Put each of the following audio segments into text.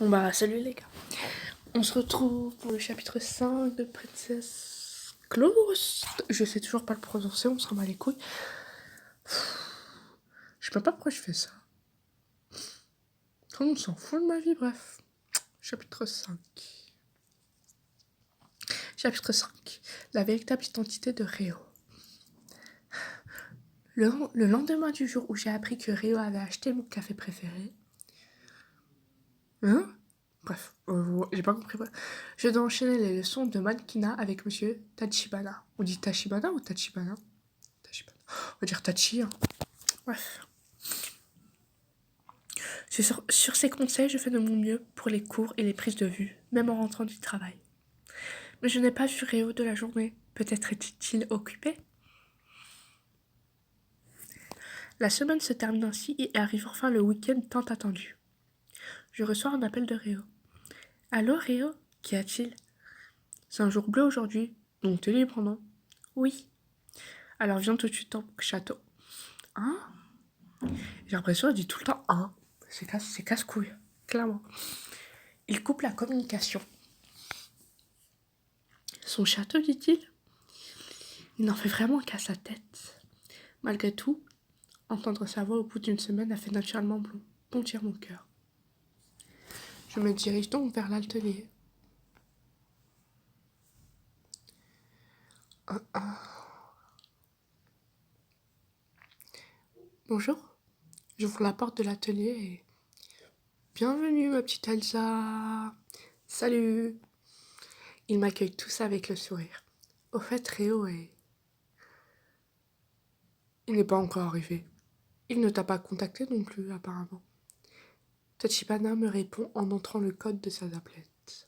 Bon bah salut les gars. On se retrouve pour le chapitre 5 de Princess Close. Je sais toujours pas le prononcer, on s'en bat les couilles. Je sais même pas pourquoi je fais ça. On s'en fout de ma vie, bref. Chapitre 5. Chapitre 5. La véritable identité de Réo. Le lendemain du jour où j'ai appris que Réo avait acheté mon café préféré. Bref, j'ai pas compris. Je dois enchaîner les leçons de mannequinat avec monsieur Tachibana. On dit Tachibana ou Tachibana? Tachibana. On va dire Tachi. Hein. Bref. Sur ses conseils, je fais de mon mieux pour les cours et les prises de vue, même en rentrant du travail. Mais je n'ai pas vu Réo de la journée. Peut-être était-il occupé? La semaine se termine ainsi et arrive enfin le week-end tant attendu. Je reçois un appel de Réo. Allô Réo? Qu'y a-t-il? C'est un jour bleu aujourd'hui, donc t'es libre, non? Oui. Alors viens tout de suite au château. Hein? J'ai l'impression qu'elle dit tout le temps hein. C'est casse-couille, clairement. Il coupe la communication. Son château, dit-il? Il n'en fait vraiment qu'à sa tête. Malgré tout, entendre sa voix au bout d'une semaine a fait naturellement bondir mon cœur. Je me dirige donc vers l'atelier. Bonjour. J'ouvre la porte de l'atelier et... Bienvenue, ma petite Elsa. Salut. Ils m'accueillent tous avec le sourire. Au fait, Réo est... Il n'est pas encore arrivé. Il ne t'a pas contacté non plus, apparemment. Tachibana me répond en entrant le code de sa tablette.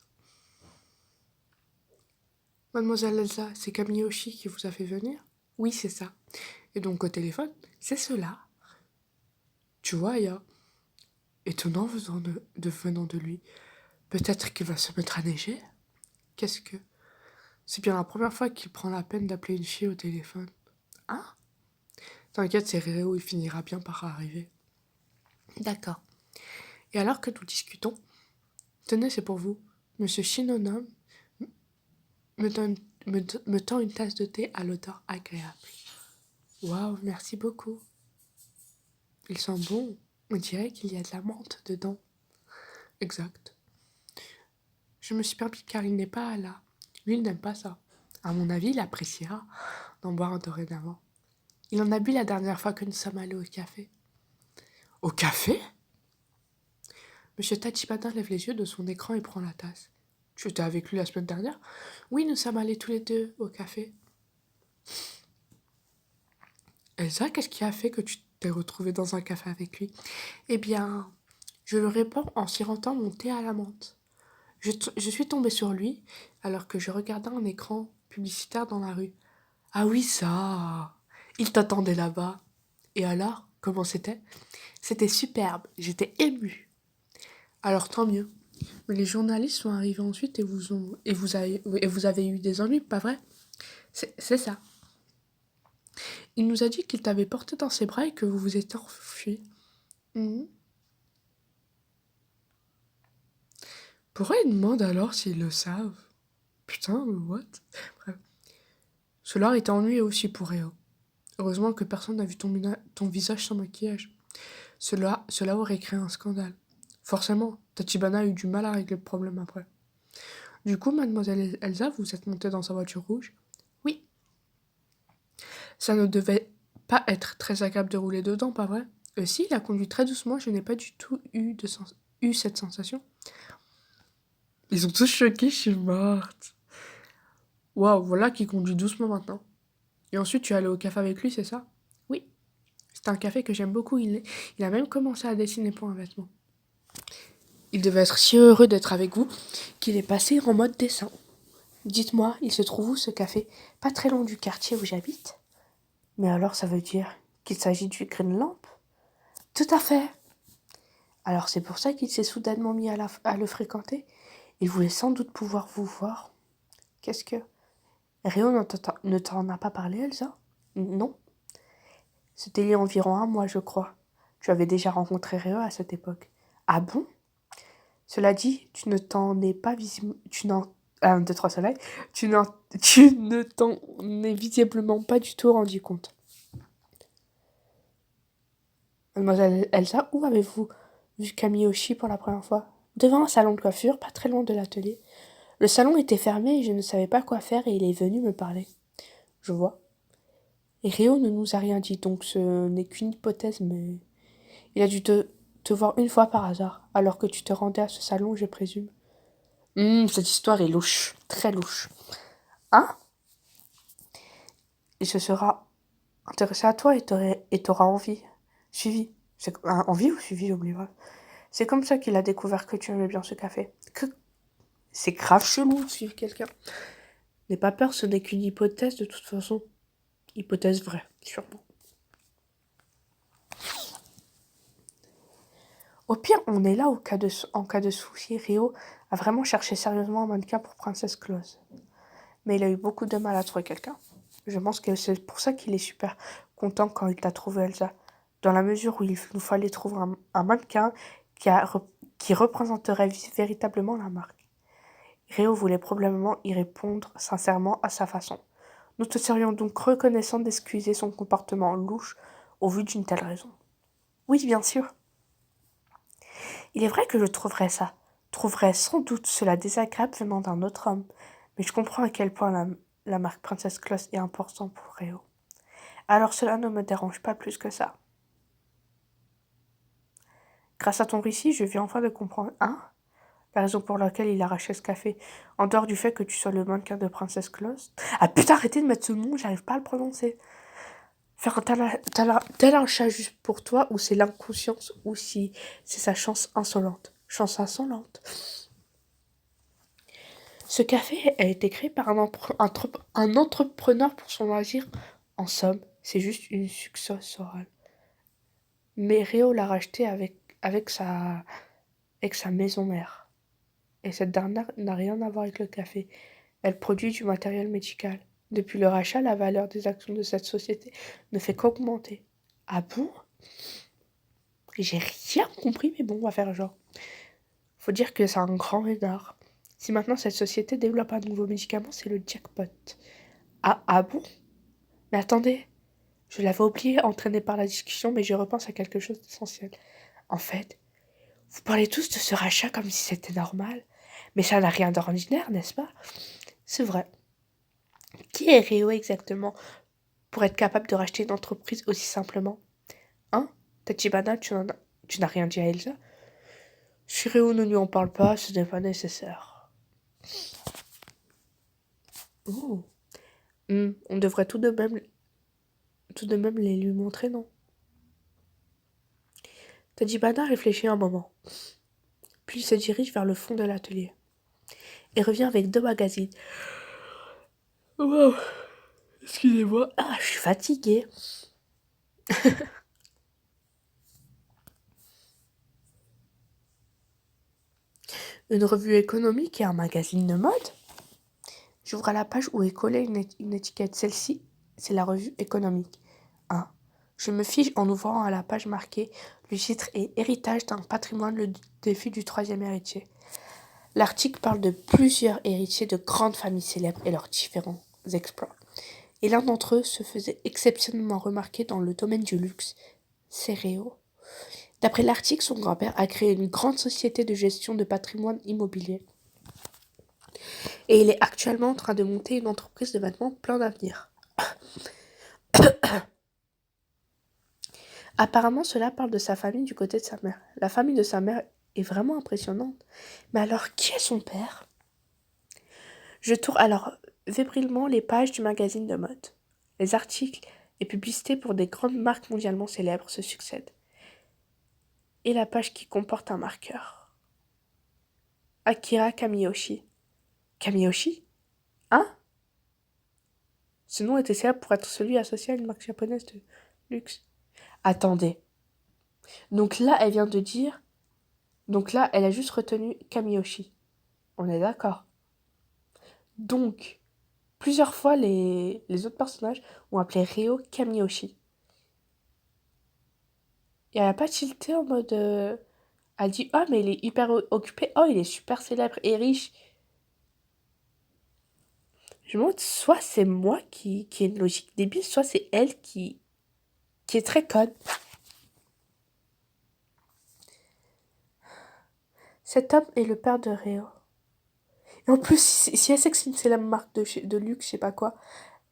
Mademoiselle Elsa, c'est Kamiyoshi qui vous a fait venir? Oui, c'est ça. Et donc au téléphone, c'est cela. Tu vois, Aya, étonnant venant de lui. Peut-être qu'il va se mettre à neiger? Qu'est-ce que... C'est bien la première fois qu'il prend la peine d'appeler une fille au téléphone. Hein? T'inquiète, c'est Réo, il finira bien par arriver. D'accord. Et alors que nous discutons, tenez, c'est pour vous. Monsieur Shinonom me tend une tasse de thé à l'odeur agréable. Waouh, merci beaucoup. Il sent bon. On dirait qu'il y a de la menthe dedans. Exact. Je me suis permis car il n'est pas là. Lui, il n'aime pas ça. À mon avis, il appréciera d'en boire dorénavant. Il en a bu la dernière fois que nous sommes allés au café. Au café? Monsieur Tachibana lève les yeux de son écran et prend la tasse. Tu étais avec lui la semaine dernière? Oui, nous sommes allés tous les deux au café. Elsa, qu'est-ce qui a fait que tu t'es retrouvée dans un café avec lui? Eh bien, je le réponds en sirotant mon thé à la menthe. Je suis tombée sur lui alors que je regardais un écran publicitaire dans la rue. Ah oui, ça! Il t'attendait là-bas. Et alors, comment c'était? C'était superbe, j'étais émue. Alors tant mieux. Mais les journalistes sont arrivés ensuite et vous avez eu des ennuis, pas vrai? C'est ça. Il nous a dit qu'il t'avait porté dans ses bras et que vous vous étiez enfuis. Pourquoi ils demandent alors s'ils le savent? Putain, what? Bref. Cela était ennuyeux aussi pour Réo. Heureusement que personne n'a vu ton visage sans maquillage. Cela aurait créé un scandale. Forcément, Tachibana a eu du mal à régler le problème après. Du coup, mademoiselle Elsa, vous êtes montée dans sa voiture rouge? Oui. Ça ne devait pas être très agréable de rouler dedans, pas vrai? Si, il a conduit très doucement, je n'ai pas du tout eu cette sensation. Ils sont tous choqués, je suis morte. Waouh, voilà qui conduit doucement maintenant. Et ensuite, tu es allé au café avec lui, c'est ça? Oui. C'est un café que j'aime beaucoup, il a même commencé à dessiner pour un vêtement. Il devait être si heureux d'être avec vous qu'il est passé en mode dessin. Dites-moi, il se trouve où ce café? Pas très loin du quartier où j'habite. Mais alors ça veut dire qu'il s'agit du Greenlamp? Tout à fait. Alors c'est pour ça qu'il s'est soudainement mis à le fréquenter? Il voulait sans doute pouvoir vous voir. Qu'est-ce que... Réo ne t'en a pas parlé, Elsa? Non. C'était il y a environ un mois, je crois. Tu avais déjà rencontré Réo à cette époque. Ah bon? Cela dit, tu ne t'en es pas visible... Tu n'en... Ah, 1, 2, 3 soleil. Tu, n'en... tu ne t'en es visiblement pas du tout rendu compte. Mademoiselle Elsa, où avez-vous vu Kamiyoshi pour la première fois? Devant un salon de coiffure, pas très loin de l'atelier. Le salon était fermé et je ne savais pas quoi faire et il est venu me parler. Je vois. Et Rio ne nous a rien dit, donc ce n'est qu'une hypothèse, mais... Il a dû te voir une fois par hasard, alors que tu te rendais à ce salon, je présume. Cette histoire est louche, très louche. Hein? Il se sera intéressé à toi et t'aura envie. Suivi. Envie ou suivi, j'oublie. Bref. C'est comme ça qu'il a découvert que tu aimais bien ce café. C'est grave chelou de suivre quelqu'un. N'aie pas peur, ce n'est qu'une hypothèse de toute façon. Hypothèse vraie, sûrement. Au pire, on est là en cas de souci. Rio a vraiment cherché sérieusement un mannequin pour Princesse Claus. Mais il a eu beaucoup de mal à trouver quelqu'un. Je pense que c'est pour ça qu'il est super content quand il t'a trouvé, Elsa. Dans la mesure où il nous fallait trouver un mannequin qui représenterait véritablement la marque. Réo voulait probablement y répondre sincèrement à sa façon. Nous te serions donc reconnaissants d'excuser son comportement louche au vu d'une telle raison. Oui, bien sûr. Il est vrai que je trouverais sans doute cela désagréable venant d'un autre homme, mais je comprends à quel point la marque Princess Claus est importante pour Réo. Alors cela ne me dérange pas plus que ça. Grâce à ton récit, je viens enfin de comprendre, la raison pour laquelle il arrachait ce café, en dehors du fait que tu sois le mannequin de Princess Claus. Ah putain, arrêtez de mettre ce nom, j'arrive pas à le prononcer. Faire tel un chat juste pour toi, ou c'est l'inconscience, ou si c'est sa chance insolente. Chance insolente. Ce café a été créé par un entrepreneur pour son loisir. En somme, c'est juste une success orale. Mais Réo l'a racheté avec sa maison mère. Et cette dernière n'a rien à voir avec le café. Elle produit du matériel médical. Depuis le rachat, la valeur des actions de cette société ne fait qu'augmenter. Ah bon? J'ai rien compris, mais bon, on va faire genre. Faut dire que c'est un grand énard. Si maintenant cette société développe un nouveau médicament, c'est le jackpot. Ah bon? Mais attendez, je l'avais oublié, entraîné par la discussion, mais je repense à quelque chose d'essentiel. En fait, vous parlez tous de ce rachat comme si c'était normal, mais ça n'a rien d'ordinaire, n'est-ce pas? C'est vrai. Qui est Rio exactement pour être capable de racheter une entreprise aussi simplement? Hein? Tachibana, tu n'as rien dit à Elsa? Si Rio ne lui en parle pas, ce n'est pas nécessaire. Oh. On devrait tout de même les lui montrer, non? Tachibana réfléchit un moment, puis il se dirige vers le fond de l'atelier et revient avec 2 magazines. Wow, excusez-moi. Ah, je suis fatiguée. Une revue économique et un magazine de mode? J'ouvre la page où est collée une étiquette. Celle-ci, c'est la revue économique. 1. Je me fiche en ouvrant à la page marquée. Le titre est Héritage d'un patrimoine, le défi du troisième héritier. L'article parle de plusieurs héritiers de grandes familles célèbres et leurs différents exploits. Et l'un d'entre eux se faisait exceptionnellement remarquer dans le domaine du luxe. C'est Réo. D'après l'article, son grand-père a créé une grande société de gestion de patrimoine immobilier. Et il est actuellement en train de monter une entreprise de vêtements plein d'avenir. Apparemment, cela parle de sa famille du côté de sa mère. La famille de sa mère est vraiment impressionnante. Mais alors, qui est son père? Je tourne alors vébrilement les pages du magazine de mode. Les articles et publicités pour des grandes marques mondialement célèbres se succèdent. Et la page qui comporte un marqueur. Akira Kamiyoshi. Kamiyoshi? Hein? Ce nom était célèbre pour être celui associé à une marque japonaise de luxe. Attendez. Donc là, elle vient de dire... Donc là, elle a juste retenu Kamiyoshi. On est d'accord. Donc, plusieurs fois, les autres personnages ont appelé Ryo Kamiyoshi. Et elle a pas tilté en mode... Elle dit, oh, mais il est hyper occupé. Oh, il est super célèbre et riche. Je me demande, soit c'est moi qui ai une logique débile, soit c'est elle qui est très conne. Cet homme est le père de Réo. Et en plus, si elle sait que c'est une célèbre marque de luxe, je sais pas quoi,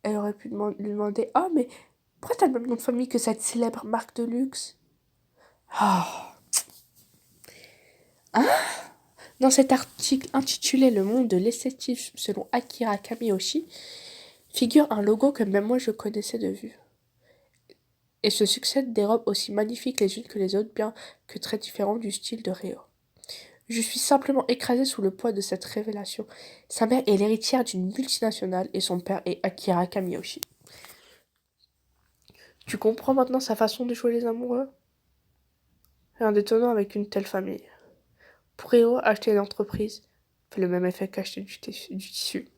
elle aurait pu lui demander, oh, mais pourquoi t'as le même nom de famille que cette célèbre marque de luxe? Ah. Hein? Dans cet article intitulé Le monde de l'esthétisme selon Akira Kamiyoshi, figure un logo que même moi je connaissais de vue. Et se succèdent des robes aussi magnifiques les unes que les autres, bien que très différentes du style de Réo. Je suis simplement écrasée sous le poids de cette révélation. Sa mère est l'héritière d'une multinationale et son père est Akira Kamiyoshi. Tu comprends maintenant sa façon de jouer les amoureux? Rien d'étonnant avec une telle famille. Pour Réo, acheter une entreprise fait le même effet qu'acheter du tissu.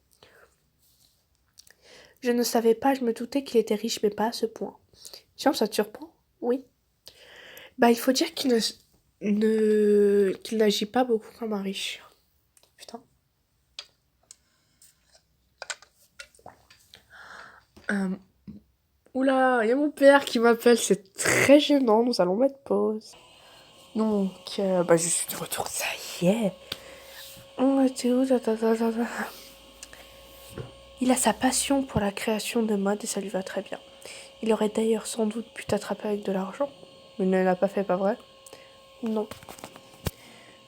Je ne savais pas, je me doutais qu'il était riche, mais pas à ce point. Tiens, ça te surprend? Oui. Bah, il faut dire qu'il n'agit pas beaucoup comme un riche. Putain. Euh, Oula, il y a mon père qui m'appelle, c'est très gênant, nous allons mettre pause. Donc, bah, je suis de retour, ça y est. Oh, t'es où? Il a sa passion pour la création de mode et ça lui va très bien. Il aurait d'ailleurs sans doute pu t'attraper avec de l'argent. Mais il ne l'a pas fait, pas vrai? Non.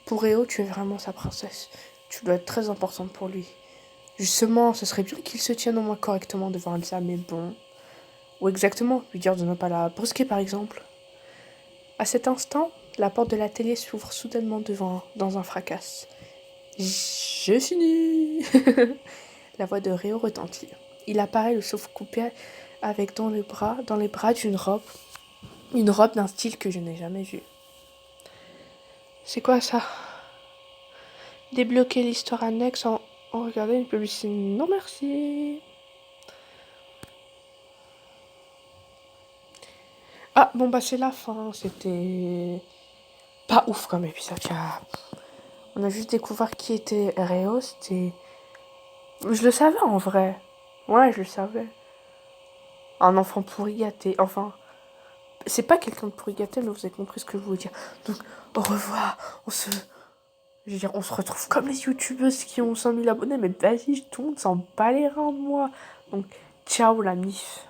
Pour Réo, tu es vraiment sa princesse. Tu dois être très importante pour lui. Justement, ce serait bien qu'il se tienne au moins correctement devant Elsa, mais bon. Ou exactement, lui dire de ne pas la brusquer par exemple. À cet instant, la porte de l'atelier s'ouvre soudainement dans un fracas. Je finis. La voix de Réo retentit. Il apparaît le souffle coupé avec dans les bras une robe d'un style que je n'ai jamais vu. C'est quoi ça? Débloquer l'histoire annexe en regardant une publicité. Non merci. Ah bon bah c'est la fin. C'était pas ouf comme épisode. On a juste découvert qui était Réo. Je le savais en vrai. Ouais, je le savais. Un enfant pourri gâté. Enfin, c'est pas quelqu'un de pourri gâté, mais vous avez compris ce que je voulais dire. Donc, au revoir. Je veux dire, on se retrouve comme les youtubeuses qui ont 100 000 abonnés, mais vas-y, tout le monde s'en bat les reins de moi. Donc, ciao la mif.